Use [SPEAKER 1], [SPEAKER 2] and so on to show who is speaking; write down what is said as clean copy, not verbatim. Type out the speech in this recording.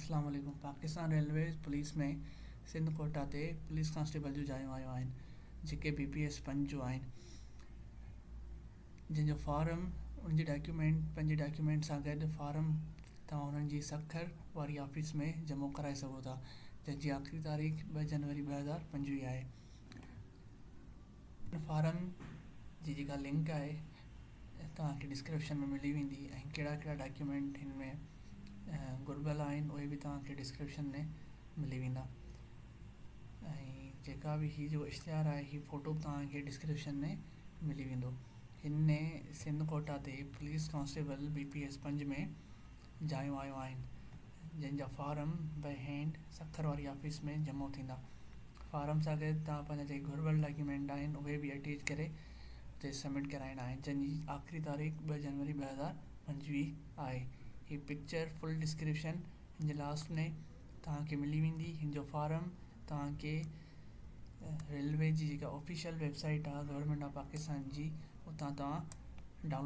[SPEAKER 1] अस्सलाम वालेकुम। Pakistan railway police में सिंध कोटा ते पुलिस कांस्टेबल जूं जायूं आयूं आहिनि जेके BPS 5 जूं आहिनि, जंहिंजो फॉर्म उनजी पंहिंजे डॉक्यूमेंट सां गॾु फॉर्म तव्हां उन्हनि जी सखर वारी ऑफिस में जमो कराए सघो था, जंहिंजी आख़िरी तारीख़ 2 जनवरी 2025 आहे। फॉर्म जी जेका लिंक आहे तव्हांखे डिस्क्रिप्शन में मिली वेंदी ऐं कहिड़ा कहिड़ा डॉक्यूमेंट हिन में घुर्बल आहिनि उहे बि तव्हांखे डिस्क्रिप्शन में मिली वेंदा। ऐं जेका बि हीअ जो इश्तिहार आहे हीअ फ़ोटो तव्हांखे डिस्क्रिप्शन में मिली वेंदो। हिन में सिंध कोटा ते पुलिस कांस्टेबल BPS 5 में जायूं आयूं आहिनि, जंहिंजा फॉर्म बाय हैंड सखर वारी ऑफिस में जमो थींदा। फॉर्म सां गॾु तव्हां पंहिंजा जेके घुर्बल डॉक्यूमेंट आहिनि उहे बि अटैच करे हुते सबमिट कराइणा आहिनि, जंहिंजी आख़िरी तारीख़ 2 जनवरी 2025 आहे। हीअ पिक्चर फुल डिस्क्रिप्शन हिन जे लास्ट में तव्हांखे मिली वेंदी। हिन जो फॉर्म तव्हांखे रेलवे जी जेका ऑफिशियल वेबसाइट आहे गवर्नमेंट ऑफ पाकिस्तान जी, उतां तव्हां डाउनलोड